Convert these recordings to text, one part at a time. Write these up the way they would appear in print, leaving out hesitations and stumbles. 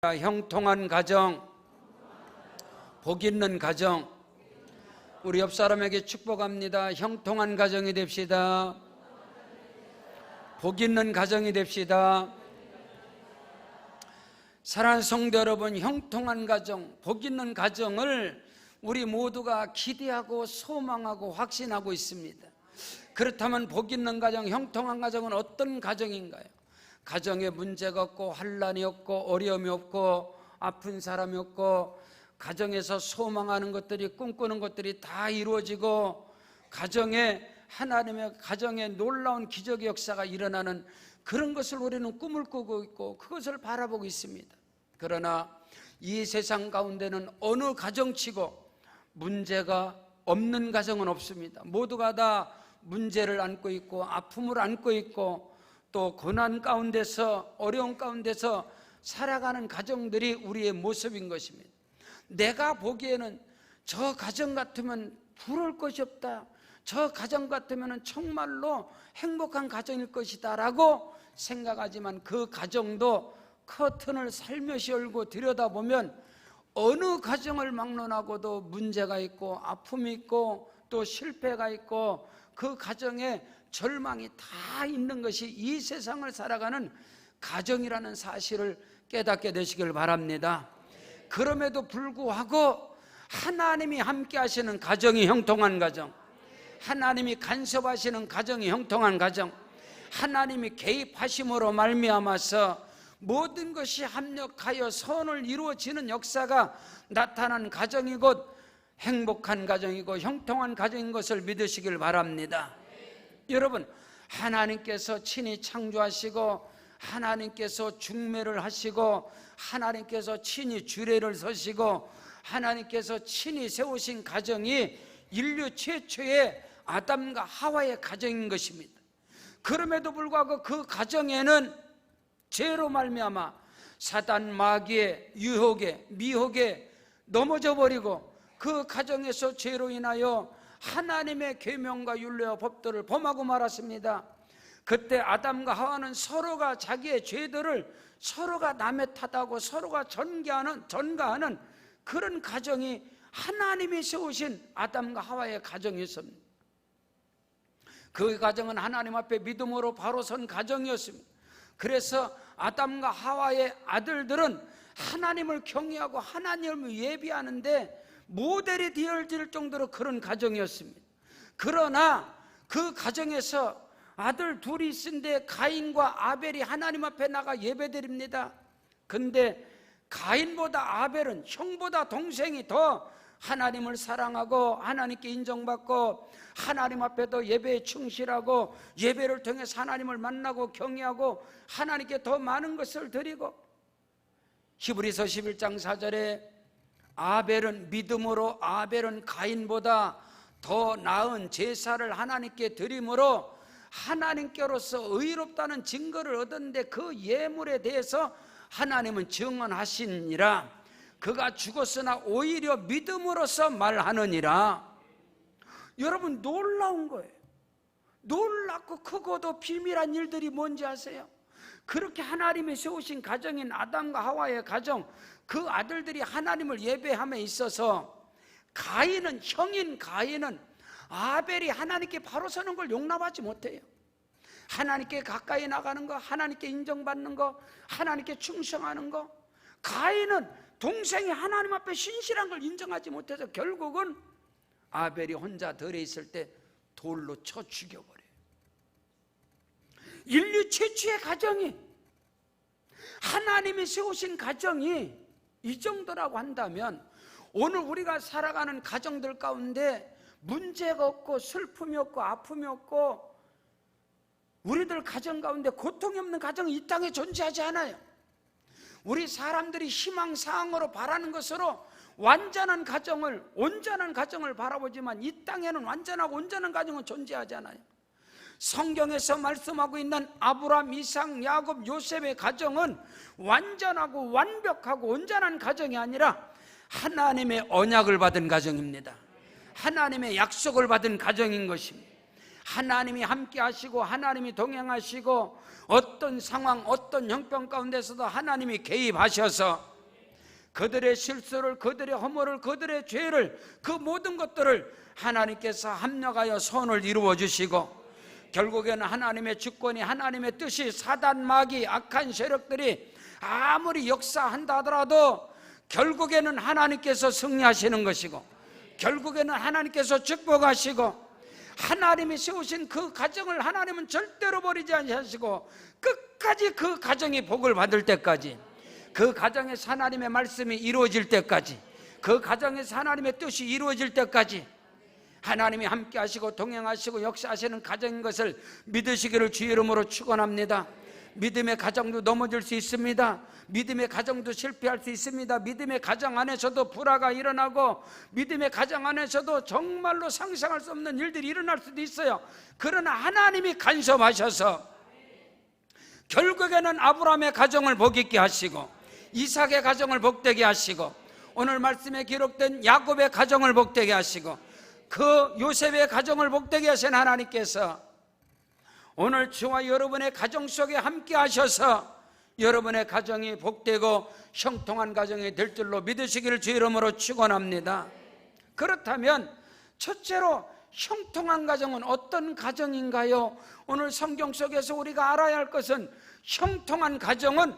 형통한 가정, 복 있는 가정, 우리 옆 사람에게 축복합니다. 형통한 가정이 됩시다. 복 있는 가정이 됩시다. 사랑하는 성도 여러분, 형통한 가정, 복 있는 가정을 우리 모두가 기대하고 소망하고 확신하고 있습니다. 그렇다면 복 있는 가정, 형통한 가정은 어떤 가정인가요? 가정에 문제가 없고 환난이 없고 어려움이 없고 아픈 사람이 없고 가정에서 소망하는 것들이, 꿈꾸는 것들이 다 이루어지고 가정에 하나님의 가정에 놀라운 기적의 역사가 일어나는 그런 것을 우리는 꿈을 꾸고 있고 그것을 바라보고 있습니다. 그러나 이 세상 가운데는 어느 가정치고 문제가 없는 가정은 없습니다. 모두가 다 문제를 안고 있고 아픔을 안고 있고 또 고난 가운데서, 어려움 가운데서 살아가는 가정들이 우리의 모습인 것입니다. 내가 보기에는 저 가정 같으면 부러울 것이 없다, 저 가정 같으면 정말로 행복한 가정일 것이다 라고 생각하지만 그 가정도 커튼을 살며시 열고 들여다보면 어느 가정을 막론하고도 문제가 있고 아픔이 있고 또 실패가 있고 그 가정에 절망이 다 있는 것이 이 세상을 살아가는 가정이라는 사실을 깨닫게 되시길 바랍니다. 그럼에도 불구하고 하나님이 함께 하시는 가정이 형통한 가정, 하나님이 간섭하시는 가정이 형통한 가정, 하나님이 개입하심으로 말미암아서 모든 것이 합력하여 선을 이루어지는 역사가 나타난 가정이 곧 행복한 가정이고 형통한 가정인 것을 믿으시길 바랍니다. 여러분, 하나님께서 친히 창조하시고 하나님께서 중매를 하시고 하나님께서 친히 주례를 서시고 하나님께서 친히 세우신 가정이 인류 최초의 아담과 하와의 가정인 것입니다. 그럼에도 불구하고 그 가정에는 죄로 말미암아 사단 마귀의 유혹에 미혹에 넘어져 버리고 그 가정에서 죄로 인하여 하나님의 계명과 율례와 법도를 범하고 말았습니다. 그때 아담과 하와는 서로가 자기의 죄들을 서로가 남의 탓하고 서로가 전가하는 그런 가정이 하나님이 세우신 아담과 하와의 가정이었습니다. 그 가정은 하나님 앞에 믿음으로 바로 선 가정이었습니다. 그래서 아담과 하와의 아들들은 하나님을 경외하고 하나님을 예비하는데 모델이 되어질 정도로 그런 가정이었습니다. 그러나 그 가정에서 아들 둘이 있는데 가인과 아벨이 하나님 앞에 나가 예배드립니다. 근데 가인보다 아벨은, 형보다 동생이 더 하나님을 사랑하고 하나님께 인정받고 하나님 앞에도 예배에 충실하고 예배를 통해서 하나님을 만나고 경외하고 하나님께 더 많은 것을 드리고, 히브리서 11장 4절에 아벨은 믿음으로 아벨은 가인보다 더 나은 제사를 하나님께 드림으로 하나님께로서 의롭다는 증거를 얻었는데 그 예물에 대해서 하나님은 증언하시니라. 그가 죽었으나 오히려 믿음으로서 말하느니라. 여러분, 놀라운 거예요. 놀랍고 크고도 비밀한 일들이 뭔지 아세요? 그렇게 하나님이 세우신 가정인 아담과 하와의 가정, 그 아들들이 하나님을 예배함에 있어서 가인은, 형인 가인은 아벨이 하나님께 바로 서는 걸 용납하지 못해요. 하나님께 가까이 나가는 거, 하나님께 인정받는 거, 하나님께 충성하는 거, 가인은 동생이 하나님 앞에 신실한 걸 인정하지 못해서 결국은 아벨이 혼자 덜에 있을 때 돌로 쳐 죽여버려요. 인류 최초의 가정이, 하나님이 세우신 가정이 이 정도라고 한다면 오늘 우리가 살아가는 가정들 가운데 문제가 없고 슬픔이 없고 아픔이 없고 우리들 가정 가운데 고통이 없는 가정이 이 땅에 존재하지 않아요. 우리 사람들이 희망사항으로 바라는 것으로 완전한 가정을, 온전한 가정을 바라보지만 이 땅에는 완전하고 온전한 가정은 존재하지 않아요. 성경에서 말씀하고 있는 아브라함, 이삭, 야곱, 요셉의 가정은 완전하고 완벽하고 온전한 가정이 아니라 하나님의 언약을 받은 가정입니다. 하나님의 약속을 받은 가정인 것입니다. 하나님이 함께 하시고 하나님이 동행하시고 어떤 상황, 어떤 형편 가운데서도 하나님이 개입하셔서 그들의 실수를, 그들의 허물을, 그들의 죄를, 그 모든 것들을 하나님께서 합력하여 선을 이루어 주시고, 결국에는 하나님의 주권이, 하나님의 뜻이, 사단, 마귀, 악한 세력들이 아무리 역사한다 하더라도 결국에는 하나님께서 승리하시는 것이고, 결국에는 하나님께서 축복하시고, 하나님이 세우신 그 가정을 하나님은 절대로 버리지 않으시고 끝까지 그 가정이 복을 받을 때까지, 그 가정에서 하나님의 말씀이 이루어질 때까지, 그 가정에서 하나님의 뜻이 이루어질 때까지 하나님이 함께 하시고 동행하시고 역사하시는 가정인 것을 믿으시기를 주의 이름으로 축원합니다. 믿음의 가정도 넘어질 수 있습니다. 믿음의 가정도 실패할 수 있습니다. 믿음의 가정 안에서도 불화가 일어나고, 믿음의 가정 안에서도 정말로 상상할 수 없는 일들이 일어날 수도 있어요. 그러나 하나님이 간섭하셔서 결국에는 아브라함의 가정을 복있게 하시고, 이삭의 가정을 복되게 하시고, 오늘 말씀에 기록된 야곱의 가정을 복되게 하시고, 그 요셉의 가정을 복되게 하신 하나님께서 오늘 저와 여러분의 가정 속에 함께 하셔서 여러분의 가정이 복되고 형통한 가정이 될 줄로 믿으시기를 주의 이름으로 축원합니다. 그렇다면 첫째로 형통한 가정은 어떤 가정인가요? 오늘 성경 속에서 우리가 알아야 할 것은, 형통한 가정은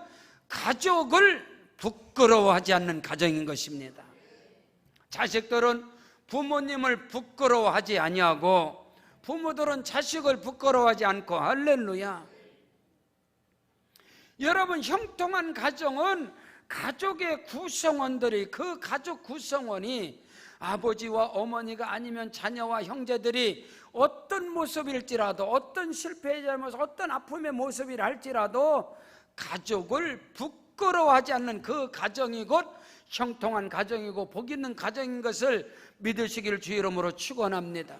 가족을 부끄러워하지 않는 가정인 것입니다. 자식들은 부모님을 부끄러워하지 아니하고, 부모들은 자식을 부끄러워하지 않고, 할렐루야. 여러분, 형통한 가정은 가족의 구성원들이, 그 가족 구성원이 아버지와 어머니가 아니면 자녀와 형제들이 어떤 모습일지라도, 어떤 실패의 잘못, 어떤 아픔의 모습이라 할지라도 가족을 부끄러워하지 않는 그 가정이 곧 형통한 가정이고 복 있는 가정인 것을 믿으시기를 주의 이름으로 축원합니다.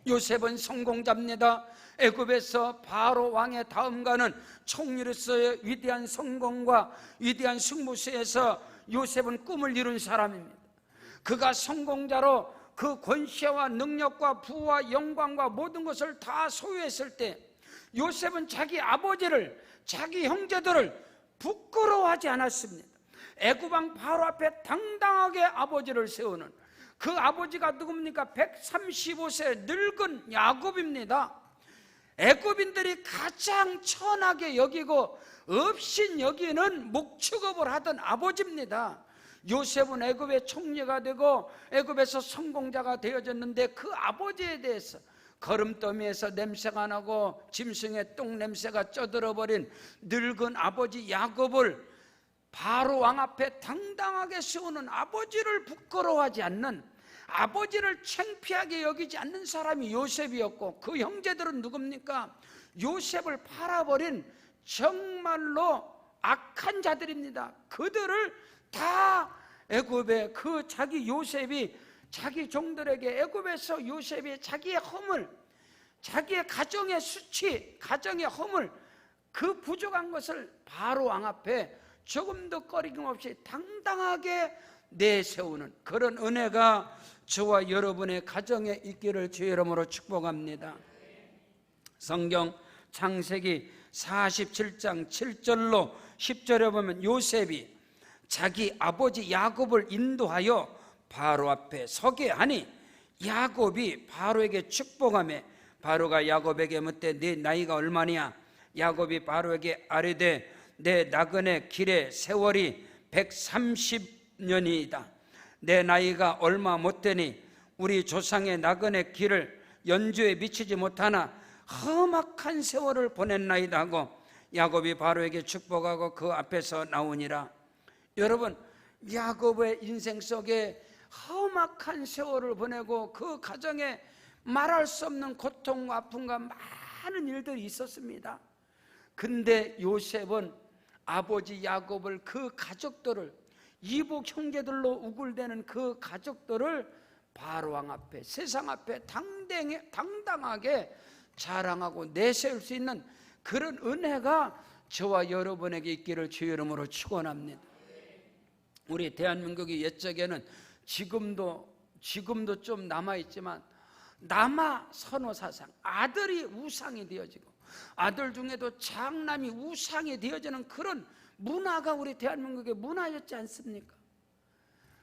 요셉은 성공자입니다. 애굽에서 바로 왕의 다음가는 총리로서의 위대한 성공과 위대한 승무수에서 요셉은 꿈을 이룬 사람입니다. 그가 성공자로 그 권세와 능력과 부와 영광과 모든 것을 다 소유했을 때 요셉은 자기 아버지를, 자기 형제들을 부끄러워하지 않았습니다. 애굽왕 바로 앞에 당당하게 아버지를 세우는 그 아버지가 누굽니까? 135세 늙은 야곱입니다. 애굽인들이 가장 천하게 여기고 업신 여기는 목축업을 하던 아버지입니다. 요셉은 애굽의 총리가 되고 애굽에서 성공자가 되어졌는데, 그 아버지에 대해서 거름더미에서 냄새가 나고 짐승의 똥 냄새가 쪄들어버린 늙은 아버지 야곱을 바로 왕 앞에 당당하게 세우는 아버지를 부끄러워하지 않는, 아버지를 창피하게 여기지 않는 사람이 요셉이었고, 그 형제들은 누굽니까? 요셉을 팔아버린 정말로 악한 자들입니다. 그들을 다 애굽에, 그 자기 요셉이 자기 종들에게 애굽에서 요셉이 자기의 허물, 자기의 가정의 수치, 가정의 허물, 그 부족한 것을 바로 왕 앞에 조금도 꺼리낌 없이 당당하게 내세우는 그런 은혜가 저와 여러분의 가정에 있기를 주의 이름으로 축복합니다. 성경 창세기 47장 7절로 10절에 보면 요셉이 자기 아버지 야곱을 인도하여 바로 앞에 서게 하니 야곱이 바로에게 축복하며 바로가 야곱에게 묻되 네 나이가 얼마냐? 야곱이 바로에게 아뢰되 내 나그네 길의 세월이 130년이다. 내 나이가 얼마 못되니 우리 조상의 나그네 길을 연주에 미치지 못하나 험악한 세월을 보냈나이다 하고 야곱이 바로에게 축복하고 그 앞에서 나오니라. 여러분, 야곱의 인생 속에 험악한 세월을 보내고 그 가정에 말할 수 없는 고통과 아픔과 많은 일들이 있었습니다. 근데 요셉은 아버지 야곱을, 그 가족들을, 이복 형제들로 우글대는 그 가족들을 바로왕 앞에, 세상 앞에 당당하게 자랑하고 내세울 수 있는 그런 은혜가 저와 여러분에게 있기를 주의 이름으로 축원합니다. 우리 대한민국이 옛적에는 지금도 좀 남아있지만 남아 선호 사상, 아들이 우상이 되어지고 아들 중에도 장남이 우상이 되어지는 그런 문화가 우리 대한민국의 문화였지 않습니까?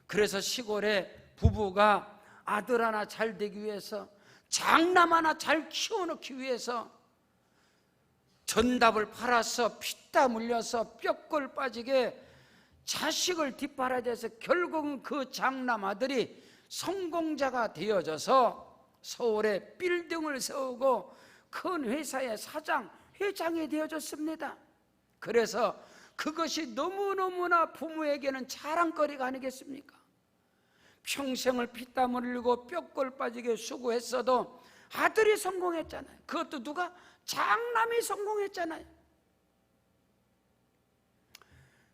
그래서 시골에 부부가 아들 하나 잘 되기 위해서, 장남 하나 잘 키워놓기 위해서 전답을 팔아서 피땀 흘려서 뼈골 빠지게 자식을 뒷바라지해서 결국은 그 장남 아들이 성공자가 되어져서 서울에 빌딩을 세우고 큰 회사의 사장, 회장이 되어졌습니다. 그래서 그것이 너무너무나 부모에게는 자랑거리가 아니겠습니까? 평생을 피땀 흘리고 뼈골 빠지게 수고했어도 아들이 성공했잖아요. 그것도 누가? 장남이 성공했잖아요.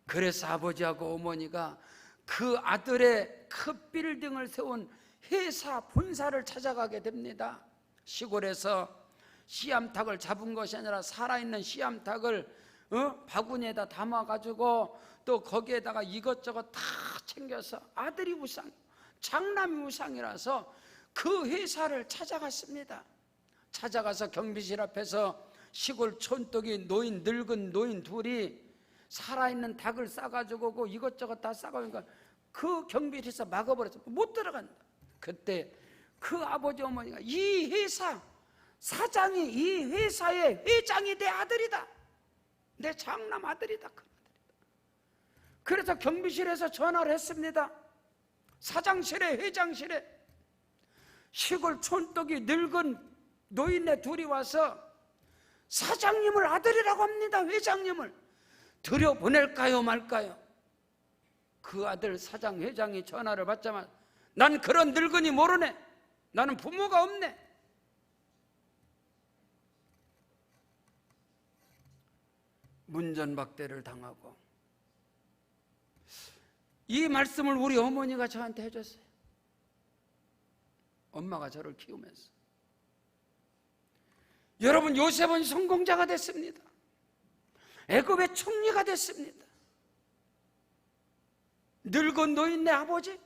그래서 아버지하고 어머니가 그 아들의 큰 빌딩을 세운 회사 본사를 찾아가게 됩니다. 시골에서 씨암탉을 잡은 것이 아니라 살아있는 씨암탉을 바구니에다 담아가지고 또 거기에다가 이것저것 다 챙겨서, 아들이 우상, 장남이 우상이라서 그 회사를 찾아갔습니다. 찾아가서 경비실 앞에서 시골 촌독이 늙은 노인 둘이 살아있는 닭을 싸가지고 그 이것저것 다 싸가니까 그 경비실에서 막아버렸어. 못 들어간다. 그때 그 아버지 어머니가, 이 회사 사장이 이 회사의 회장이 내 아들이다, 내 장남 아들이다. 그래서 경비실에서 전화를 했습니다. 사장실에, 회장실에. 시골 촌독이 늙은 노인네 둘이 와서 사장님을 아들이라고 합니다. 회장님을 들여보낼까요 말까요? 그 아들 사장, 회장이 전화를 받자마자, 난 그런 늙은이 모르네, 나는 부모가 없네. 문전박대를 당하고, 이 말씀을 우리 어머니가 저한테 해줬어요. 엄마가 저를 키우면서. 여러분, 요셉은 성공자가 됐습니다. 애굽의 총리가 됐습니다. 늙은 노인네 아버지,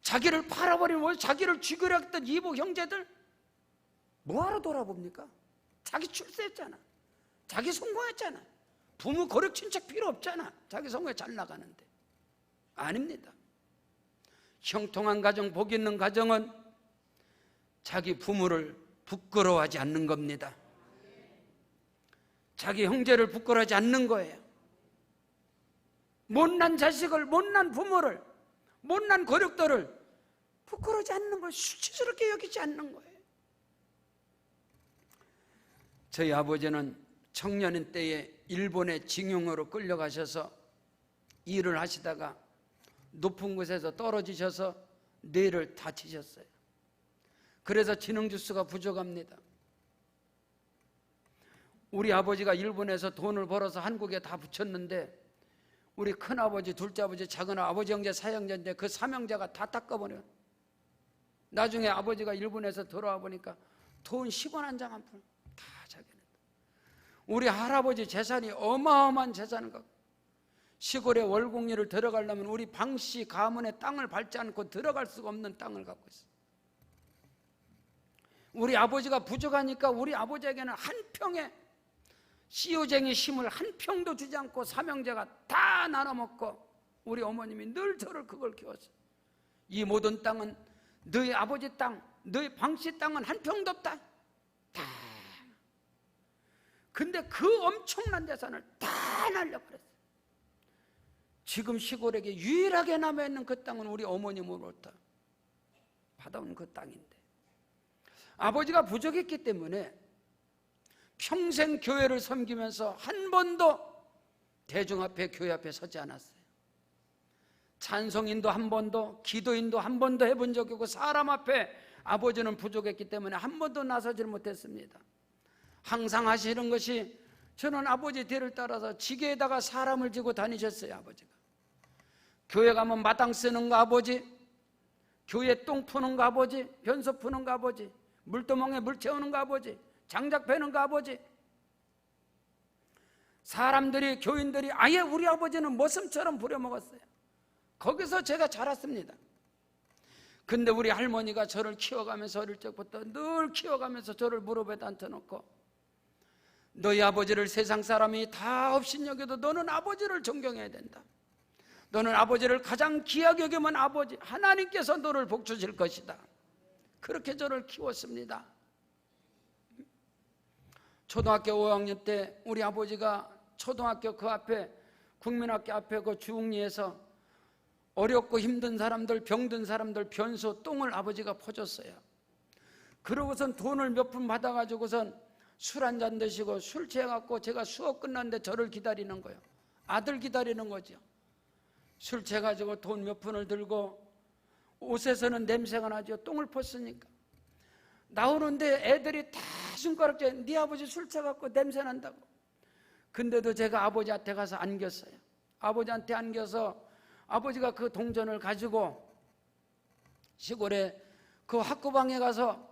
자기를 팔아버린, 자기를 죽이려 했던 이복 형제들 뭐하러 돌아봅니까? 자기 출세했잖아, 자기 성공했잖아, 부모 거력 친척 필요 없잖아, 자기 성공에 잘 나가는데. 아닙니다. 형통한 가정, 복 있는 가정은 자기 부모를 부끄러워하지 않는 겁니다. 자기 형제를 부끄러워하지 않는 거예요. 못난 자식을, 못난 부모를, 못난 거력들을 부끄러워하지 않는 거예요. 수치스럽게 여기지 않는 거예요. 저희 아버지는 청년인 때에 일본의 징용으로 끌려가셔서 일을 하시다가 높은 곳에서 떨어지셔서 뇌를 다치셨어요. 그래서 지능주스가 부족합니다. 우리 아버지가 일본에서 돈을 벌어서 한국에 다 붙였는데 우리 큰아버지, 둘째아버지, 작은아버지, 형제, 사형제인데 그 삼형제가 다 닦아버려요. 나중에 아버지가 일본에서 돌아와 보니까 돈 10원 한 장 한 푼 다 자기는. 우리 할아버지 재산이 어마어마한 재산을 갖고, 시골에 월곡리를 들어가려면 우리 방씨 가문의 땅을 밟지 않고 들어갈 수가 없는 땅을 갖고 있어요. 우리 아버지가 부족하니까 우리 아버지에게는 한 평에 씨오쟁이 심을 한 평도 주지 않고 삼형제가 다 나눠먹고, 우리 어머님이 늘 저를 그걸 키웠어요. 이 모든 땅은 너희 아버지 땅, 너희 방씨 땅은 한 평도 없다. 다. 근데 그 엄청난 재산을 다 날려버렸어요. 지금 시골에게 유일하게 남아있는 그 땅은 우리 어머님으로부터 받아온 그 땅인데, 아버지가 부족했기 때문에 평생 교회를 섬기면서 한 번도 대중 앞에, 교회 앞에 서지 않았어요. 찬송인도 한 번도, 기도인도 한 번도 해본 적이 없고, 사람 앞에 아버지는 부족했기 때문에 한 번도 나서질 못했습니다. 항상 하시는 것이, 저는 아버지 뒤를 따라서 지게에다가 사람을 지고 다니셨어요. 아버지가 교회 가면 마당 쓰는 거 아버지, 교회 똥 푸는 거 아버지, 변소 푸는 거 아버지, 물도망에 물 채우는 거 아버지, 장작 패는 거 아버지. 사람들이, 교인들이 아예 우리 아버지는 머슴처럼 부려먹었어요. 거기서 제가 자랐습니다. 근데 우리 할머니가 저를 키워가면서, 어릴 적부터 늘 키워가면서 저를 무릎에다 앉혀놓고, 너희 아버지를 세상 사람이 다 업신여겨도 너는 아버지를 존경해야 된다. 너는 아버지를 가장 귀하게 여기면 아버지 하나님께서 너를 복주실 것이다. 그렇게 저를 키웠습니다. 초등학교 5학년 때 우리 아버지가 초등학교 그 앞에 국민학교 앞에 그 주흥리에서 어렵고 힘든 사람들, 병든 사람들 변소 똥을 아버지가 퍼줬어요. 그러고선 돈을 몇 푼 받아가지고선 술 한잔 드시고 술 취해갖고 제가 수업 끝났는데 저를 기다리는 거예요. 아들 기다리는 거죠. 술 취해가지고 돈 몇 푼을 들고 옷에서는 냄새가 나죠. 똥을 폈으니까. 나오는데 애들이 다 손가락질, 네 아버지 술 취해갖고 냄새 난다고. 근데도 제가 아버지한테 가서 안겼어요. 아버지한테 안겨서 아버지가 그 동전을 가지고 시골에 그 학구방에 가서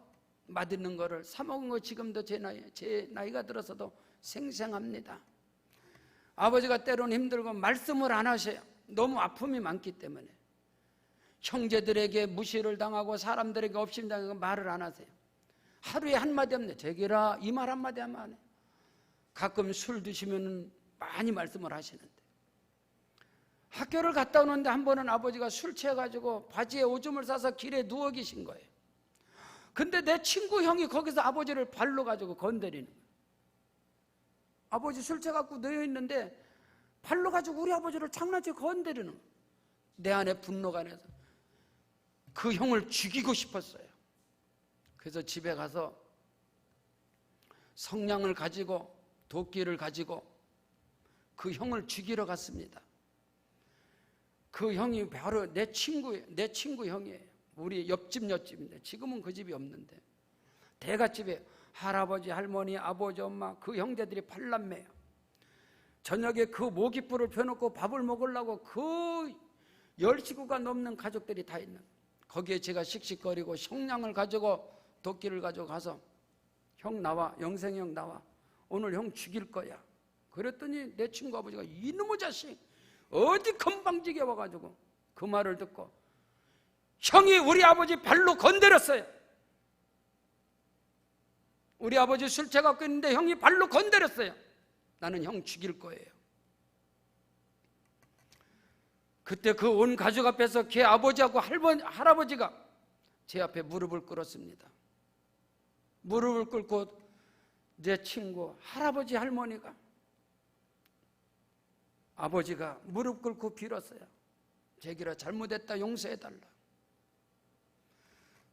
맛있는 거를 사 먹은 거 지금도 제 나이가 들어서도 생생합니다. 아버지가 때로는 힘들고 말씀을 안 하셔요. 너무 아픔이 많기 때문에. 형제들에게 무시를 당하고 사람들에게 업신당하고 말을 안 하세요. 하루에 한마디 없네. 제기라 이 말 한마디 하면 안 해요. 가끔 술 드시면 많이 말씀을 하시는데, 학교를 갔다 오는데 한 번은 아버지가 술 취해가지고 바지에 오줌을 싸서 길에 누워 계신 거예요. 근데 내 친구 형이 거기서 아버지를 발로 가지고 건드리는 거예요. 아버지 술 취해갖고 누워 있는데 발로 가지고 우리 아버지를 장난치고 건드리는 거예요. 내 안에 분노가 나서 그 형을 죽이고 싶었어요. 그래서 집에 가서 성냥을 가지고 도끼를 가지고 그 형을 죽이러 갔습니다. 그 형이 바로 내 친구 형이에요. 우리 옆집인데 지금은 그 집이 없는데 대갓집에 할아버지, 할머니, 아버지, 엄마 그 형제들이 8남매예요. 저녁에 그 모깃불을 펴놓고 밥을 먹으려고 그 10식구가 넘는 가족들이 다 있는, 거기에 제가 씩씩거리고 성냥을 가지고 도끼를 가지고 가서 형 나와, 영생이 형 나와, 오늘 형 죽일 거야. 그랬더니 내 친구 아버지가 이놈의 자식 어디 건방지게 와가지고 그 말을 듣고 형이 우리 아버지 발로 건드렸어요. 우리 아버지 술 취해갖고 있는데 형이 발로 건드렸어요. 나는 형 죽일 거예요. 그때 그 온 가족 앞에서 걔 아버지하고 할아버지가 제 앞에 무릎을 꿇었습니다. 무릎을 꿇고 내 친구 할아버지, 할머니가, 아버지가 무릎 꿇고 빌었어요. 제기라 잘못했다 용서해달라.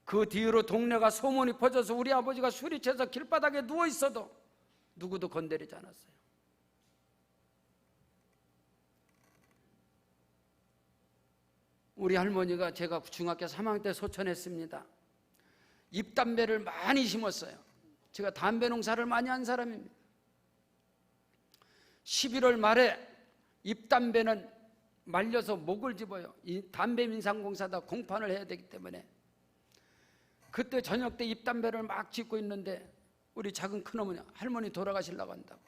그 뒤로 동네가 소문이 퍼져서 우리 아버지가 술이 취해서 길바닥에 누워있어도 누구도 건드리지 않았어요. 우리 할머니가, 제가 중학교 3학년 때 소천했습니다. 잎담배를 많이 심었어요. 제가 담배 농사를 많이 한 사람입니다. 11월 말에 잎담배는 말려서 목을 집어요. 이 담배민상공사다 공판을 해야 되기 때문에. 그때 저녁 때 잎담배를 막 짓고 있는데 우리 작은 큰어머니, 할머니 돌아가시려고 한다고.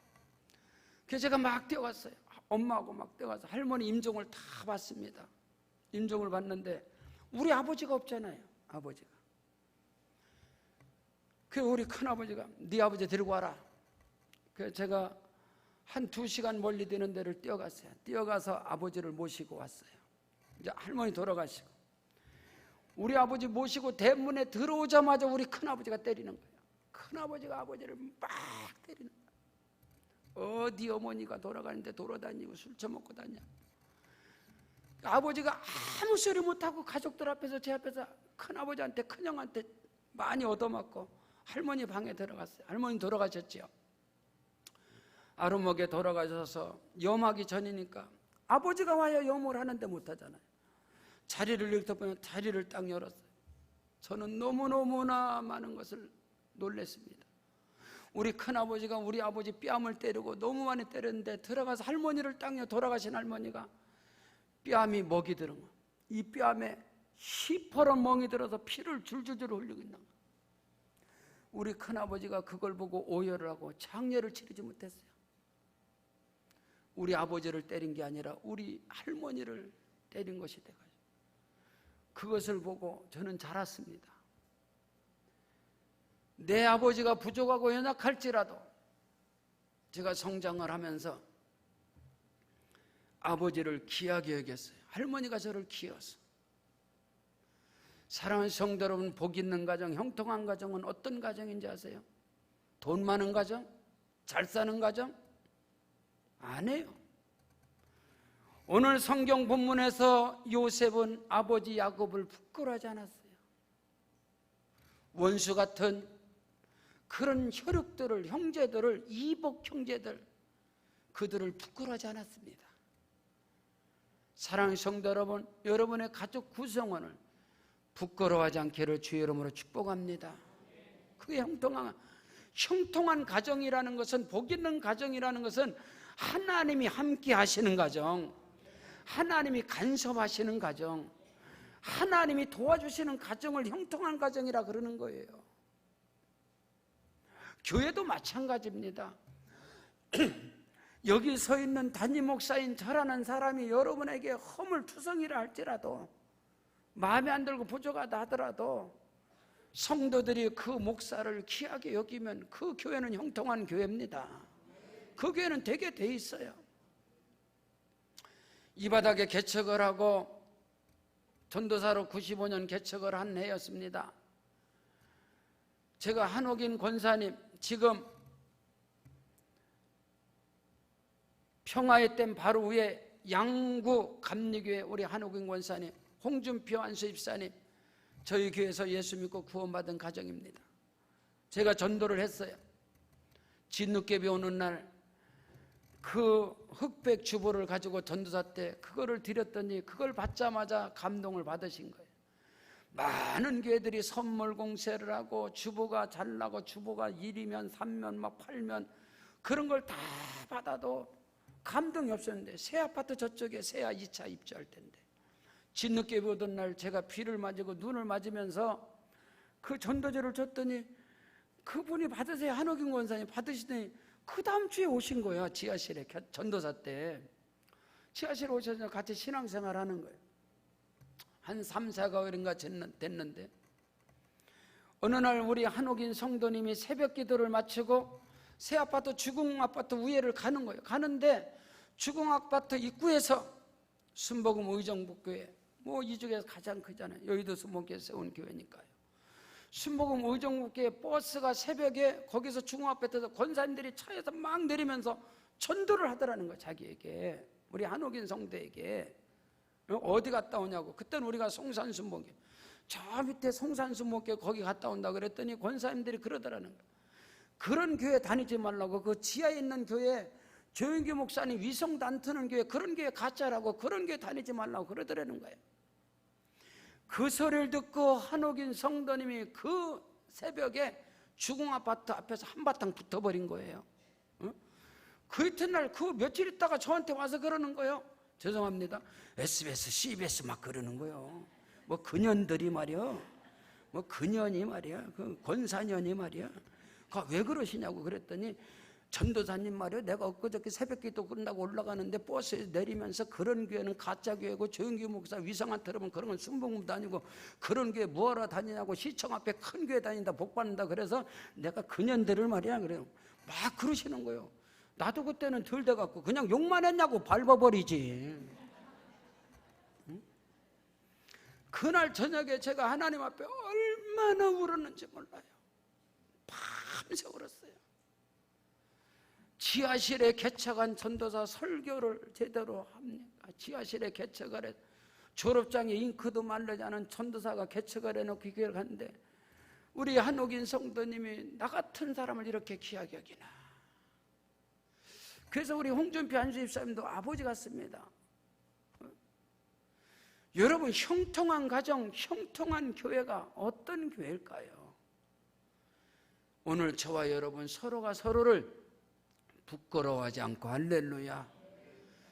그래서 제가 막 뛰어갔어요. 엄마하고 막 뛰어가서 할머니 임종을 다 봤습니다. 임종을 봤는데 우리 아버지가 없잖아요. 아버지가. 그 우리 큰아버지가 네 아버지 데리고 와라. 그래서 제가 한 2시간 멀리 되는 데를 뛰어갔어요. 뛰어가서 아버지를 모시고 왔어요. 이제 할머니 돌아가시고 우리 아버지 모시고 대문에 들어오자마자 우리 큰아버지가 때리는 거예요. 큰아버지가 아버지를 막 때리는 거예요. 어디 어머니가 돌아가는데 돌아다니고 술 처먹고 다녀. 아버지가 아무 소리 못하고 가족들 앞에서 제 앞에서 큰아버지한테, 큰형한테 많이 얻어맞고 할머니 방에 들어갔어요. 할머니 돌아가셨죠. 아루목에 돌아가셔서 염하기 전이니까 아버지가 와야 염을 하는데 못하잖아요. 자리를 이렇게 보면 자리를 딱 열었어요. 저는 너무너무나 많은 것을 놀랐습니다. 우리 큰아버지가 우리 아버지 뺨을 때리고 너무 많이 때렸는데 들어가서 할머니를 딱 열, 돌아가신 할머니가 뺨이 먹이 들은 거, 이 뺨에 시퍼런 멍이 들어서 피를 줄줄줄 흘리고 있는 거. 우리 큰아버지가 그걸 보고 오열을 하고 장례를 치르지 못했어요. 우리 아버지를 때린 게 아니라 우리 할머니를 때린 것이 돼가지고 그것을 보고 저는 자랐습니다. 내 아버지가 부족하고 연약할지라도 제가 성장을 하면서 아버지를 귀하게 여겼어요. 할머니가 저를 키워서. 사랑하는 성도 여러분, 복 있는 가정, 형통한 가정은 어떤 가정인지 아세요? 돈 많은 가정? 잘 사는 가정? 아니에요. 오늘 성경 본문에서 요셉은 아버지 야곱을 부끄러워하지 않았어요. 원수 같은 그런 혈육들을, 형제들을, 이복 형제들, 그들을 부끄러워하지 않았습니다. 사랑하는 성도 여러분, 여러분의 가족 구성원을 부끄러워하지 않기를 주의 이름으로 축복합니다. 그게 형통한 가정이라는 것은, 복 있는 가정이라는 것은 하나님이 함께 하시는 가정, 하나님이 간섭하시는 가정, 하나님이 도와주시는 가정을 형통한 가정이라 그러는 거예요. 교회도 마찬가지입니다. 여기 서 있는 담임 목사인 저라는 사람이 여러분에게 허물투성이라 할지라도, 마음에 안 들고 부족하다 하더라도 성도들이 그 목사를 귀하게 여기면 그 교회는 형통한 교회입니다. 그 교회는 되게 돼 있어요. 이 바닥에 개척을 하고 전도사로 95년 개척을 한 해였습니다. 제가 한옥인 권사님, 지금 평화의 댐 바로 위에 양구 감리교회 우리 한옥인 권사님, 홍준표 안수집사님, 저희 교회에서 예수 믿고 구원받은 가정입니다. 제가 전도를 했어요. 진흙개비 오는 날 그 흑백 주보를 가지고 전도사 때 그거를 드렸더니 그걸 받자마자 감동을 받으신 거예요. 많은 교회들이 선물 공세를 하고 주보가 잘 나고 주보가 1이면 3면 막 8면 그런 걸 다 받아도 감동이 없었는데, 새 아파트 저쪽에 새야 2차 입주할 텐데 진흙개비 오던 날 제가 비를 맞고 눈을 맞으면서 그 전도제를 줬더니 그분이 받으세요. 한옥인 권사님 받으시더니 그 다음 주에 오신 거야. 지하실에, 전도사 때 지하실에 오셔서 같이 신앙생활 하는 거예요. 한 3, 4개월인가 됐는데 어느 날 우리 한옥인 성도님이 새벽 기도를 마치고 새 아파트 주공아파트 위에를 가는 거예요. 가는데 주공아파트 입구에서 순복음 의정부교회, 뭐 이 중에서 가장 크잖아요. 여의도 순복음교회 세운 교회니까요. 순복음 의정부교회 버스가 새벽에 거기서 중앙아파트에서 권사님들이 차에서 막 내리면서 전도를 하더라는 거예요. 자기에게, 우리 한옥인 성도에게. 어디 갔다 오냐고. 그때는 우리가 송산순복교, 저 밑에 송산순복교 거기 갔다 온다 그랬더니 권사님들이 그러더라는 거예요. 그런 교회 다니지 말라고. 그 지하에 있는 교회, 조영규 목사님 위성도 안 트는 교회, 그런 교회 가짜라고, 그런 교회 다니지 말라고 그러더라는 거예요. 그 소리를 듣고 한옥인 성도님이 그 새벽에 주공아파트 앞에서 한바탕 붙어버린 거예요. 그 이튿날 그 며칠 있다가 저한테 와서 그러는 거예요. 죄송합니다, SBS, CBS 막 그러는 거예요. 뭐 그년들이 말이야, 뭐 그년이 말이야, 그 권사년이 말이야, 왜 그러시냐고 그랬더니, 전도사님 말이야, 내가 엊그저께 새벽기도 끝나고 올라가는데 버스에 내리면서 그런 교회는 가짜 교회고 조영규 목사 위성한 들으면 그런 건 순복음도 아니고 그런 교회 뭐하러 다니냐고, 시청 앞에 큰 교회 다닌다 복 받는다 그래서 내가 그년들을 말이야 그래요. 막 그러시는 거예요. 나도 그때는 덜 돼갖고 그냥 욕만 했냐고 밟아버리지. 응? 그날 저녁에 제가 하나님 앞에 얼마나 울었는지 몰라요. 밤새 울었어요. 지하실에 개척한 전도사 설교를 제대로 합니까? 지하실에 개척을 해, 졸업장에 잉크도 마르지 않은 전도사가 개척을 해놓고 교회를 갔는데 우리 한옥인 성도님이 나 같은 사람을 이렇게 귀하게 여기나. 그래서 우리 홍준표 안수집사님도 아버지 같습니다. 여러분, 형통한 가정, 형통한 교회가 어떤 교회일까요? 오늘 저와 여러분 서로가 서로를 부끄러워하지 않고, 할렐루야,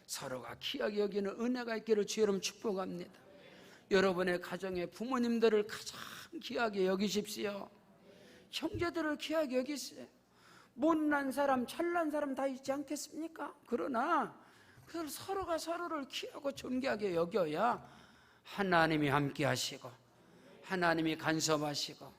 서로가 귀하게 여기는 은혜가 있기를 주의 이름 축복합니다. 여러분의 가정에 부모님들을 가장 귀하게 여기십시오. 형제들을 귀하게 여기세요. 못난 사람, 잘난 사람 다 있지 않겠습니까? 그러나 서로가 서로를 귀하고 존귀하게 여겨야 하나님이 함께 하시고 하나님이 간섭하시고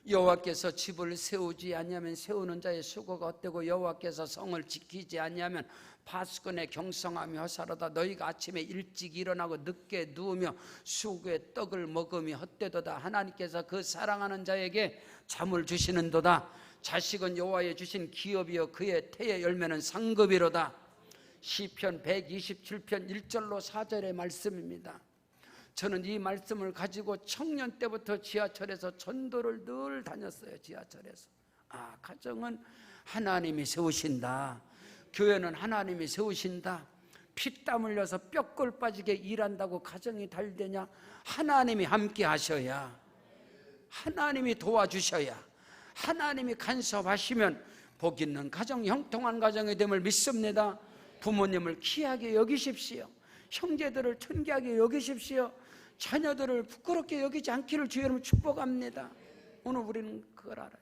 여호와께서 집을 세우지 아니하면 세우는 자의 수고가 헛되고 여호와께서 성을 지키지 아니하면 파수꾼의 경성함이 허사로다. 너희가 아침에 일찍 일어나고 늦게 누우며 수구의 떡을 먹음이 헛되도다. 하나님께서 그 사랑하는 자에게 잠을 주시는도다. 자식은 여호와의 주신 기업이요 그의 태의 열매는 상급이로다. 시편 127편 1절로 4절의 말씀입니다. 저는 이 말씀을 가지고 청년 때부터 지하철에서 전도를 늘 다녔어요. 지하철에서. 가정은 하나님이 세우신다. 교회는 하나님이 세우신다. 피땀 흘려서 뼈골 빠지게 일한다고 가정이 잘 되냐? 하나님이 함께 하셔야, 하나님이 도와주셔야, 하나님이 간섭하시면 복 있는 가정, 형통한 가정이 됨을 믿습니다. 부모님을 귀하게 여기십시오. 형제들을 존귀하게 여기십시오. 자녀들을 부끄럽게 여기지 않기를 주의 이름으로 축복합니다. 오늘 우리는 그걸 알아야 돼요.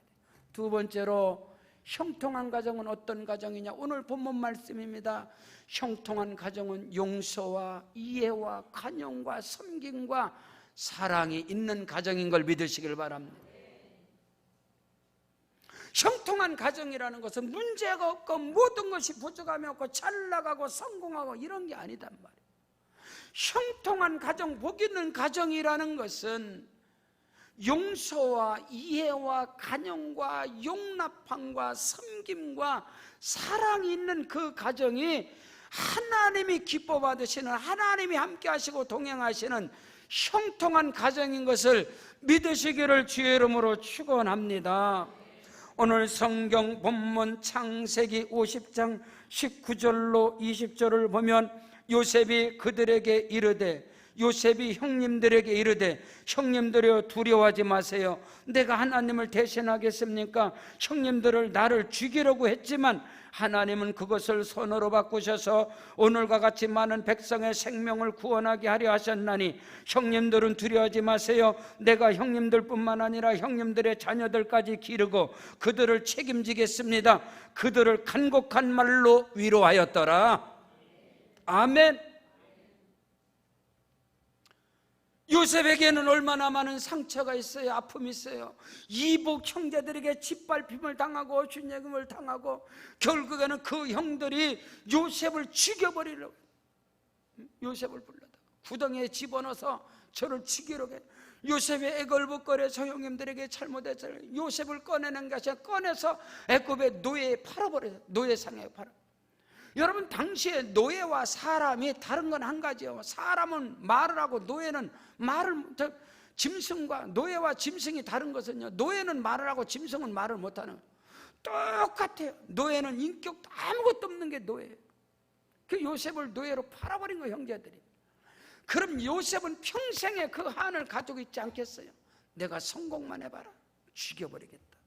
두 번째로 형통한 가정은 어떤 가정이냐? 오늘 본문 말씀입니다. 형통한 가정은 용서와 이해와 관용과 섬김과 사랑이 있는 가정인 걸 믿으시길 바랍니다. 형통한 가정이라는 것은 문제가 없고 모든 것이 부족함이 없고 잘 나가고 성공하고 이런 게 아니단 말이에요. 형통한 가정, 복 있는 가정이라는 것은 용서와 이해와 관용과 용납함과 섬김과 사랑이 있는 그 가정이 하나님이 기뻐 받으시는, 하나님이 함께 하시고 동행하시는 형통한 가정인 것을 믿으시기를 주의 이름으로 축원합니다. 오늘 성경 본문 창세기 50장 19절로 20절을 보면 요셉이 그들에게 이르되, 요셉이 형님들에게 이르되, 형님들여 두려워하지 마세요. 내가 하나님을 대신하겠습니까? 형님들을 나를 죽이려고 했지만 하나님은 그것을 선으로 바꾸셔서 오늘과 같이 많은 백성의 생명을 구원하게 하려 하셨나니 형님들은 두려워하지 마세요. 내가 형님들뿐만 아니라 형님들의 자녀들까지 기르고 그들을 책임지겠습니다. 그들을 간곡한 말로 위로하였더라. 아멘. 요셉에게는 얼마나 많은 상처가 있어요. 아픔이 있어요. 이복 형제들에게 짓밟힘을 당하고 어신여김을 당하고 결국에는 그 형들이 요셉을 죽여버리려고, 요셉을 불러다가 구덩이에 집어넣어서 저를 죽이려고 해요. 요셉이 애걸복걸해서 형님들에게 잘못했어요. 요셉을 꺼내는 것이 아니라 꺼내서 애굽의 노예에 팔아버려요. 노예상에 팔아. 여러분, 당시에 노예와 사람이 다른 건 한 가지예요. 사람은 말을 하고 노예는 말을, 짐승과 노예와 짐승이 다른 것은요, 노예는 말을 하고 짐승은 말을 못하는 거예요. 똑같아요. 노예는 인격도 아무것도 없는 게 노예예요. 그 요셉을 노예로 팔아버린 거예요, 형제들이. 그럼 요셉은 평생에 그 한을 가지고 있지 않겠어요? 내가 성공만 해봐라, 죽여버리겠다.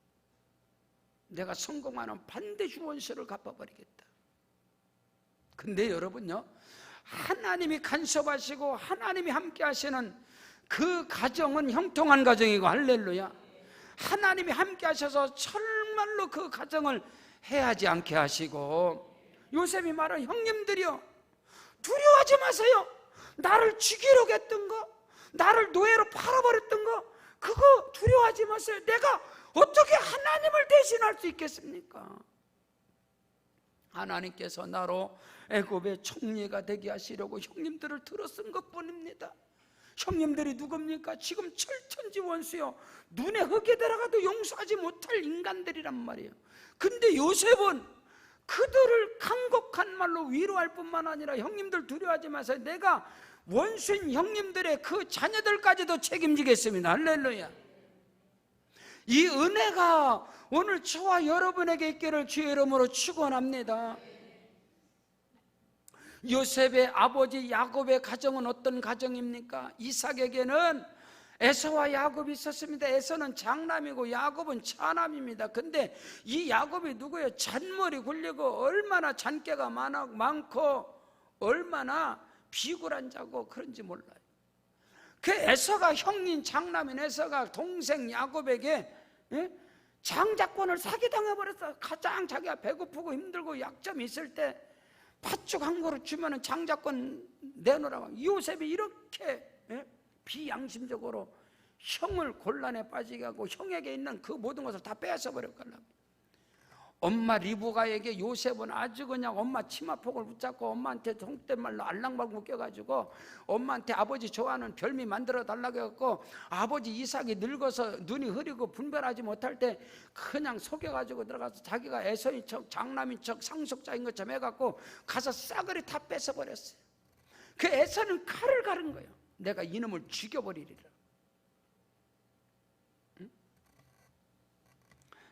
내가 성공하면 반드시 원수를 갚아버리겠다. 근데 여러분요, 하나님이 간섭하시고 하나님이 함께 하시는 그 가정은 형통한 가정이고, 할렐루야. 하나님이 함께 하셔서 정말로 그 가정을 해하지 않게 하시고, 요셉이 말한 형님들이요, 두려워하지 마세요. 나를 죽이려고 했던 거, 나를 노예로 팔아버렸던 거, 그거 두려워하지 마세요. 내가 어떻게 하나님을 대신할 수 있겠습니까? 하나님께서 나로 애굽의 총리가 되게 하시려고 형님들을 들어쓴 것뿐입니다. 형님들이 누굽니까? 지금 철천지 원수요, 눈에 흙이 들어가도 용서하지 못할 인간들이란 말이에요. 근데 요셉은 그들을 간곡한 말로 위로할 뿐만 아니라 형님들 두려워하지 마세요. 내가 원수인 형님들의 그 자녀들까지도 책임지겠습니다. 할렐루야. 이 은혜가 오늘 저와 여러분에게 있기를 주의 이름으로 축원합니다. 요셉의 아버지 야곱의 가정은 어떤 가정입니까? 이삭에게는 에서와 야곱이 있었습니다. 에서는 장남이고 야곱은 차남입니다. 근데 이 야곱이 누구예요? 잔머리 굴리고 얼마나 잔깨가 많고 얼마나 비굴한 자고 그런지 몰라요. 그 에서가 형인 장남인 에서가 동생 야곱에게 장자권을 사기당해버렸어. 가장 자기가 배고프고 힘들고 약점이 있을 때 팥죽 한 그릇 주면 장자권 내놓으라고. 요셉이 이렇게 비양심적으로 형을 곤란에 빠지게 하고 형에게 있는 그 모든 것을 다 빼앗아 버렸거든요. 엄마 리브가에게 요셉은 아주 그냥 엄마 치마폭을 붙잡고 엄마한테 속된 말로 알랑방구 껴가지고 엄마한테 아버지 좋아하는 별미 만들어 달라고 해갖고 아버지 이삭이 늙어서 눈이 흐리고 분별하지 못할 때 그냥 속여가지고 들어가서 자기가 애서인 척 장남인 척 상속자인 것처럼 해갖고 가서 싸그리 다 뺏어버렸어요. 그 에서는 칼을 가른 거예요. 내가 이놈을 죽여버리리라.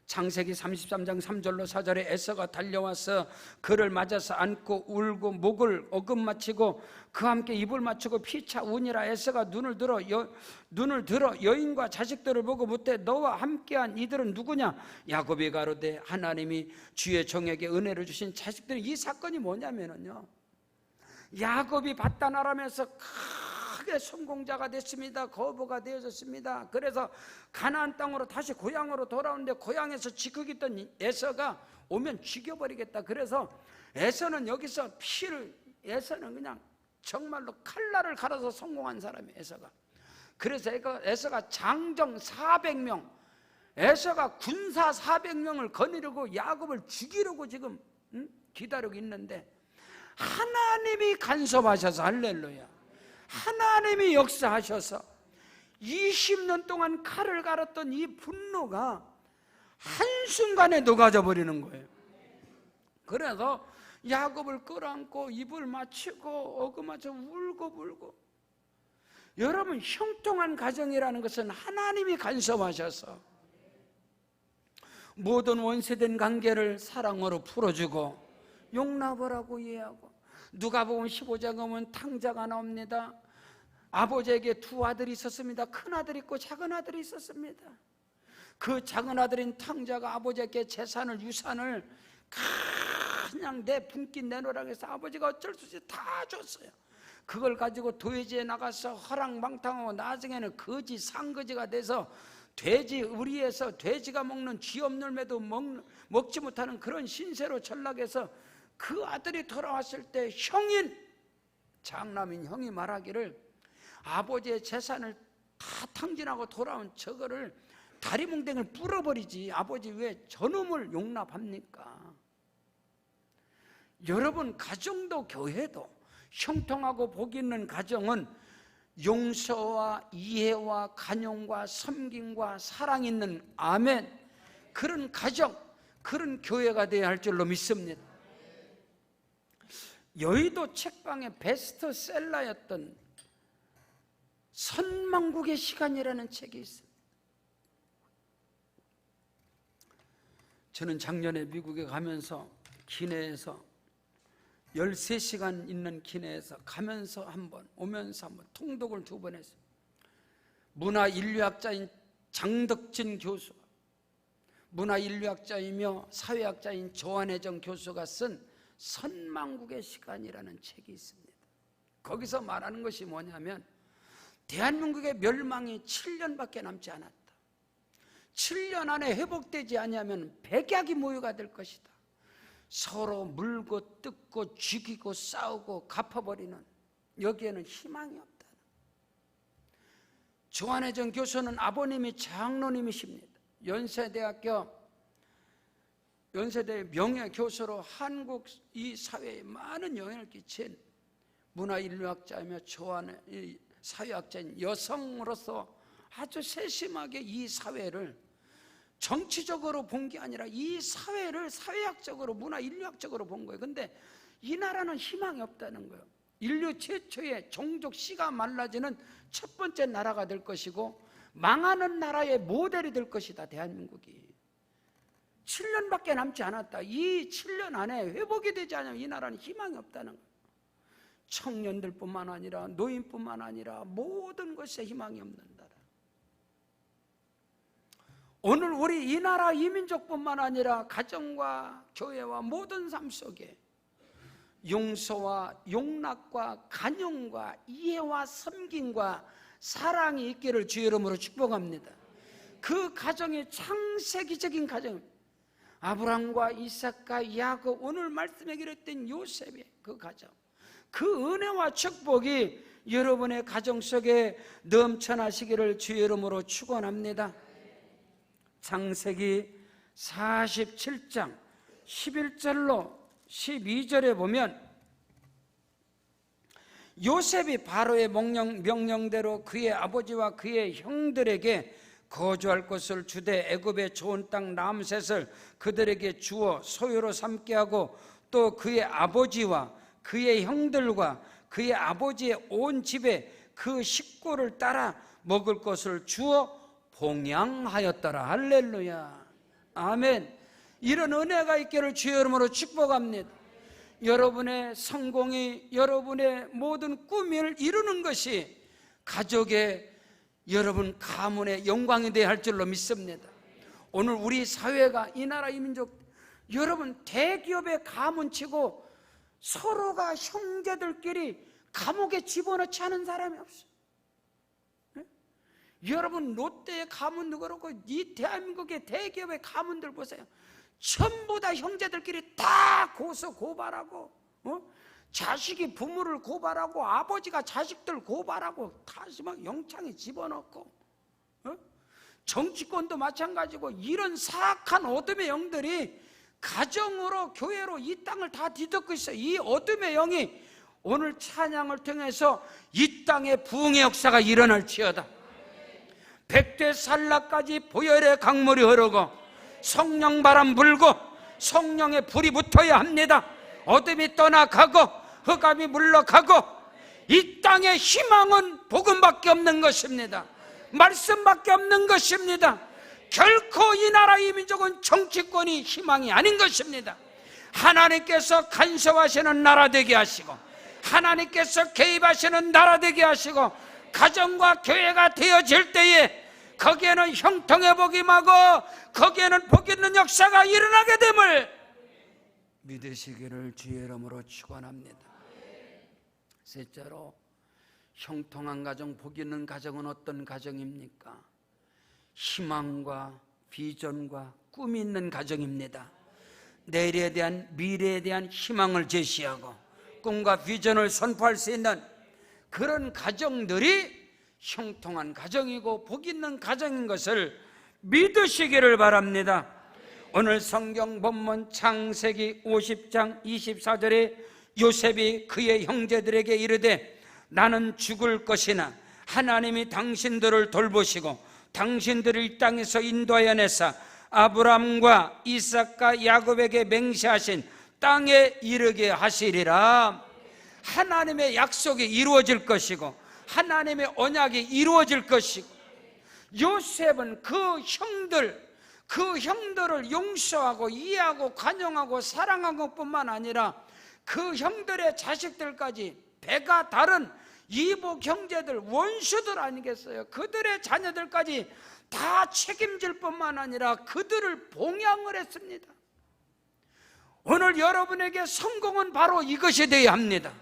창세기 33장 3절로 4절에 에서가 달려와서 그를 맞아서 안고 울고 목을 어금맞히고 그와 함께 입을 맞추고 피차 우니라. 에서가 눈을 들어 여인과 자식들을 보고 묻되 너와 함께한 이들은 누구냐? 야곱이 가로되 하나님이 주의 종에게 은혜를 주신 자식들이. 이 사건이 뭐냐면요, 야곱이 바다나라면서 크게 성공자가 됐습니다. 거부가 되어졌습니다. 그래서 가나안 땅으로 다시 고향으로 돌아오는데 고향에서 지극히 있던 에서가 오면 죽여버리겠다. 그래서 에서는 여기서 에서는 그냥 정말로 칼날을 갈아서 성공한 사람이에요. 에서가. 그래서 에서가 장정 400명, 에서가 군사 400명을 거느리고 야곱을 죽이려고 지금 기다리고 있는데 하나님이 간섭하셔서, 할렐루야, 하나님이 역사하셔서 20년 동안 칼을 갈았던 이 분노가 한순간에 녹아져 버리는 거예요. 그래서 야곱을 끌어안고 입을 맞추고 어금맞춰 울고 불고. 여러분, 형통한 가정이라는 것은 하나님이 간섭하셔서 모든 원수된 관계를 사랑으로 풀어주고 용납을 하고 이해하고. 누가복음 15장 보면 탕자가 나옵니다. 아버지에게 두 아들이 있었습니다. 큰 아들이 있고 작은 아들이 있었습니다. 그 작은 아들인 탕자가 아버지에게 재산을, 유산을 그냥 내 분기 내놓으라고 해서 아버지가 어쩔 수 없이 다 줬어요. 그걸 가지고 도회지에 나가서 허랑방탕하고 나중에는 거지, 상거지가 돼서 돼지 우리에서 돼지가 먹는 쥐업놀매도 먹지 못하는 그런 신세로 전락해서 그 아들이 돌아왔을 때 형인, 장남인 형이 말하기를 아버지의 재산을 다 탕진하고 돌아온 저거를 다리몽댕을 뿌려버리지 아버지 왜 저놈을 용납합니까? 여러분, 가정도 교회도 형통하고 복 있는 가정은 용서와 이해와 간용과 섬김과 사랑 있는, 아멘, 그런 가정, 그런 교회가 되어야 할 줄로 믿습니다. 여의도 책방의 베스트셀러였던 선망국의 시간이라는 책이 있습니다. 저는 작년에 미국에 가면서 기내에서 13시간 있는 기내에서 가면서 한 번, 오면서 한 번, 통독을 2번 했어요. 문화인류학자인 장덕진 교수, 문화인류학자이며 사회학자인 조한혜정 교수가 쓴 선망국의 시간이라는 책이 있습니다. 거기서 말하는 것이 뭐냐면 대한민국의 멸망이 7년밖에 남지 않았다. 7년 안에 회복되지 않으면 백약이 모여가 될 것이다. 서로 물고 뜯고 죽이고 싸우고 갚아버리는, 여기에는 희망이 없다. 조한혜정 교수는 아버님이 장로님이십니다. 연세대 명예교수로 한국 이 사회에 많은 영향을 끼친 문화인류학자이며 사회학자인 여성으로서 아주 세심하게 이 사회를 정치적으로 본 게 아니라 이 사회를 사회학적으로, 문화인류학적으로 본 거예요. 근데 이 나라는 희망이 없다는 거예요. 인류 최초의 종족 씨가 말라지는 첫 번째 나라가 될 것이고 망하는 나라의 모델이 될 것이다, 대한민국이. 7년밖에 남지 않았다. 이 7년 안에 회복이 되지 않으면 이 나라는 희망이 없다는 거예요. 청년들뿐만 아니라 노인뿐만 아니라 모든 것에 희망이 없는 나라. 오늘 우리 이 나라 이 민족뿐만 아니라 가정과 교회와 모든 삶 속에 용서와 용납과 간용과 이해와 섬김과 사랑이 있기를 주의 이름으로 축복합니다. 그 가정이 창세기적인 가정, 아브라함과 이삭과 야곱, 오늘 말씀에 기록된 요셉의 그 가정, 그 은혜와 축복이 여러분의 가정 속에 넘쳐나시기를 주의 이름으로 축원합니다. 창세기 47장 11절로 12절에 보면 요셉이 바로의 명령대로 그의 아버지와 그의 형들에게 거주할 것을 주되 애굽의 좋은 땅 라암셋을 그들에게 주어 소유로 삼게 하고 또 그의 아버지와 그의 형들과 그의 아버지의 온 집에 그 식구를 따라 먹을 것을 주어 봉양하였더라. 할렐루야, 아멘. 이런 은혜가 있기를 주의 이름으로 축복합니다. 여러분의 성공이, 여러분의 모든 꿈을 이루는 것이 가족의, 여러분 가문의 영광이 되어야 할 줄로 믿습니다. 오늘 우리 사회가, 이 나라 이 민족, 여러분 대기업의 가문치고 서로가 형제들끼리 감옥에 집어넣지 않은 사람이 없어요. 네? 여러분 롯데의 가문도 그렇고 이 대한민국의 대기업의 가문들 보세요. 전부 다 형제들끼리 다 고발하고, 자식이 부모를 고발하고, 아버지가 자식들 고발하고, 다시 막 영창에 집어넣고, 정치권도 마찬가지고, 이런 사악한 어둠의 영들이 가정으로 교회로 이 땅을 다 뒤덮고 있어요. 이 어둠의 영이 오늘 찬양을 통해서 이 땅에 부흥의 역사가 일어날지어다. 백대살라까지 보혈의 강물이 흐르고 성령 바람 불고 성령의 불이 붙어야 합니다. 어둠이 떠나가고 흑암이 물러가고 이 땅의 희망은 복음밖에 없는 것입니다. 말씀밖에 없는 것입니다. 결코 이 나라 이 민족은 정치권이 희망이 아닌 것입니다. 하나님께서 간섭하시는 나라 되게 하시고 하나님께서 개입하시는 나라 되게 하시고 가정과 교회가 되어질 때에 거기에는 형통의 복이 임하고 거기에는 복 있는 역사가 일어나게 됨을 믿으시기를 주의 이름으로 축원합니다. 셋째로, 형통한 가정, 복 있는 가정은 어떤 가정입니까? 희망과 비전과 꿈이 있는 가정입니다. 내일에 대한, 미래에 대한 희망을 제시하고 꿈과 비전을 선포할 수 있는 그런 가정들이 형통한 가정이고 복 있는 가정인 것을 믿으시기를 바랍니다. 오늘 성경 본문 창세기 50장 24절에 요셉이 그의 형제들에게 이르되 나는 죽을 것이나 하나님이 당신들을 돌보시고 당신들을 이 땅에서 인도하여 내사 아브람과 이삭과 야곱에게 맹세하신 땅에 이르게 하시리라. 하나님의 약속이 이루어질 것이고 하나님의 언약이 이루어질 것이고, 요셉은 그 형들을 용서하고 이해하고 관용하고 사랑한 것뿐만 아니라 그 형들의 자식들까지, 배가 다른 이복 형제들, 원수들 아니겠어요? 그들의 자녀들까지 다 책임질 뿐만 아니라 그들을 봉양을 했습니다. 오늘 여러분에게 성공은 바로 이것이 되어야 합니다.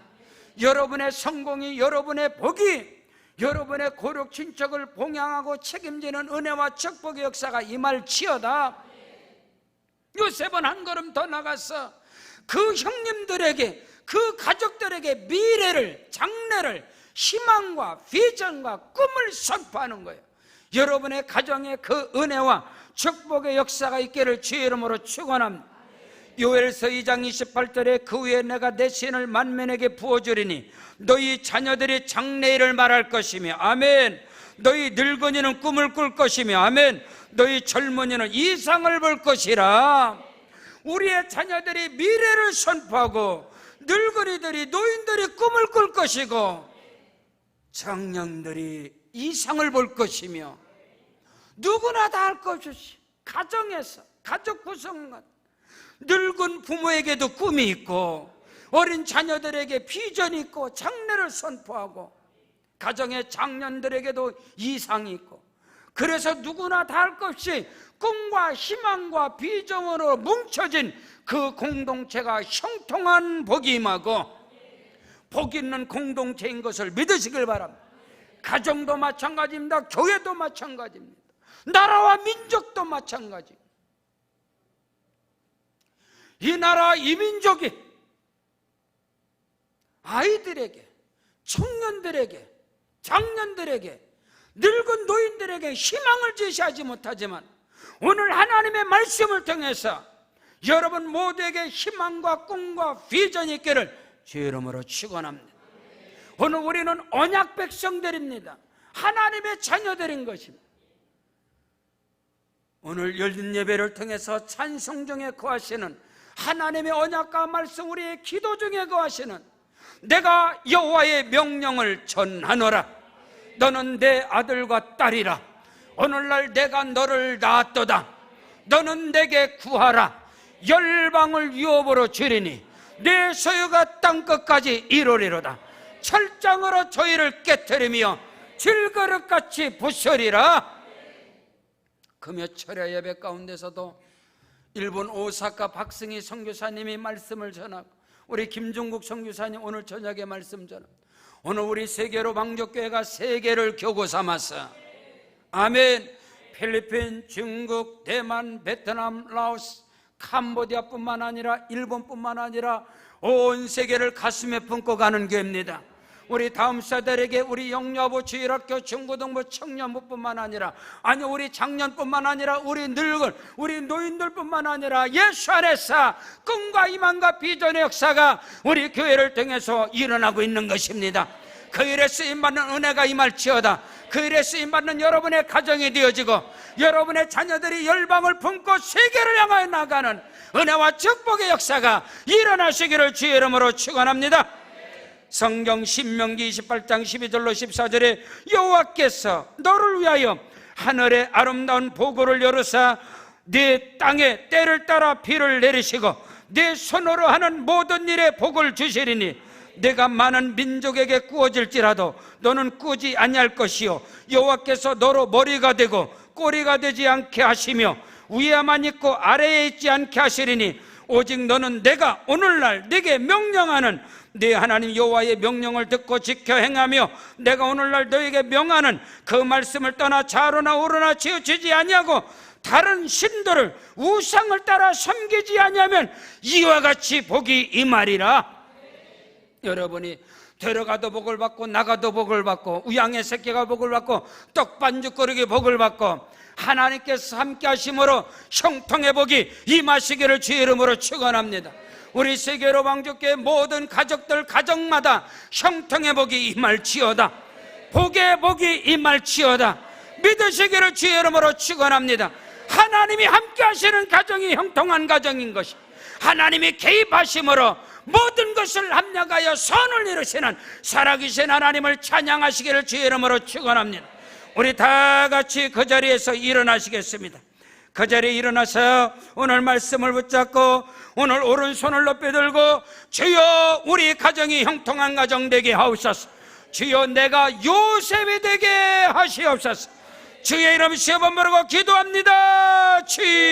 여러분의 성공이, 여러분의 복이 여러분의 고륙 친척을 봉양하고 책임지는 은혜와 축복의 역사가 임할지어다. 요셉은 한 걸음 더 나가서 그 형님들에게, 그 가족들에게 미래를, 장래를, 희망과 비전과 꿈을 선포하는 거예요. 여러분의 가정에 그 은혜와 축복의 역사가 있기를 주의 이름으로 축원합니다. 요엘서 2장 28절에 그 후에 내가 내 신을 만민에게 부어주리니 너희 자녀들이 장래일을 말할 것이며 아멘. 너희 늙은이는 꿈을 꿀 것이며 아멘. 너희 젊은이는 이상을 볼 것이라. 우리의 자녀들이 미래를 선포하고 늙은이들이, 노인들이 꿈을 꿀 것이고 청년들이 이상을 볼 것이며 누구나 다 할 것이지. 가정에서, 가족 구성원, 늙은 부모에게도 꿈이 있고 어린 자녀들에게 비전이 있고 장래를 선포하고 가정의 장년들에게도 이상이 있고, 그래서 누구나 다 할 것 없이 꿈과 희망과 비전으로 뭉쳐진 그 공동체가 형통한 복이 임하고 복 있는 공동체인 것을 믿으시길 바랍니다. 가정도 마찬가지입니다. 교회도 마찬가지입니다. 나라와 민족도 마찬가지입니다. 이 나라 이 민족이 아이들에게, 청년들에게, 장년들에게, 늙은 노인들에게 희망을 제시하지 못하지만 오늘 하나님의 말씀을 통해서 여러분 모두에게 희망과 꿈과 비전이 있기를 주의 이름으로 축원합니다. 오늘 우리는 언약 백성들입니다. 하나님의 자녀들인 것입니다. 오늘 열린 예배를 통해서 찬송 중에 거하시는 하나님의 언약과 말씀, 우리의 기도 중에 거하시는 내가 여호와의 명령을 전하노라. 너는 내 아들과 딸이라. 오늘날 내가 너를 낳았도다. 너는 내게 구하라. 열방을 유업으로 주리니 내 소유가 땅끝까지 이루리로다. 철장으로 저희를 깨뜨리며 질그릇같이 부서리라. 금요철야 예배 가운데서도 일본 오사카 박승희 선교사님이 말씀을 전하고 우리 김종국 선교사님 오늘 저녁에 말씀 전합니다. 오늘 우리 세계로 방족교회가 세계를 교구 삼아서 아멘. 필리핀, 중국, 대만, 베트남, 라오스, 캄보디아뿐만 아니라 일본뿐만 아니라 온 세계를 가슴에 품고 가는 교회입니다. 우리 다음 세대에게 우리 영유아부, 주일학교, 중고등부, 청년부뿐만 아니라 우리 장년뿐만 아니라 우리 늙은 우리 노인들뿐만 아니라 예수 안에서 꿈과 희망과 비전의 역사가 우리 교회를 통해서 일어나고 있는 것입니다. 그 일에 쓰임받는 은혜가 임할지어다. 그 일에 쓰임받는 여러분의 가정이 되어지고 여러분의 자녀들이 열방을 품고 세계를 향하여 나가는 은혜와 축복의 역사가 일어나시기를 주의 이름으로 축원합니다. 성경 신명기 28장 12절로 14절에 여호와께서 너를 위하여 하늘의 아름다운 보고를 열으사 네 땅에 때를 따라 비를 내리시고 네 손으로 하는 모든 일에 복을 주시리니 내가 많은 민족에게 꾸어질지라도 너는 꾸지 아니할 것이요 여호와께서 너로 머리가 되고 꼬리가 되지 않게 하시며 위에만 있고 아래에 있지 않게 하시리니 오직 너는 내가 오늘날 네게 명령하는 네 하나님 여호와의 명령을 듣고 지켜 행하며 내가 오늘날 너에게 명하는 그 말씀을 떠나 좌로나 우로나 치우치지 아니하고 다른 신들을 우상을 따라 섬기지 아니하면 이와 같이 복이 임하리라. 여러분이 들어가도 복을 받고 나가도 복을 받고 우양의 새끼가 복을 받고 떡반죽거리기 복을 받고 하나님께서 함께 하심으로 형통의 복이 임하시기를 주의 이름으로 축원합니다. 우리 세계로 방족교회 모든 가족들 가정마다 형통의 복이 임할지어다. 복의 복이 임할지어다. 믿으시기를 주의 이름으로 축원합니다. 하나님이 함께 하시는 가정이 형통한 가정인 것이 하나님이 개입하심으로 모든 것을 합력하여 선을 이루시는 살아계신 하나님을 찬양하시기를 주의 이름으로 축원합니다. 우리 다 같이 그 자리에서 일어나시겠습니다. 그 자리에 일어나서 오늘 말씀을 붙잡고 오늘 오른손을 높이 들고 주여 우리 가정이 형통한 가정 되게 하옵소서. 주여 내가 요셉이 되게 하시옵소서. 주의 이름 시험을 모르고 기도합니다. 주여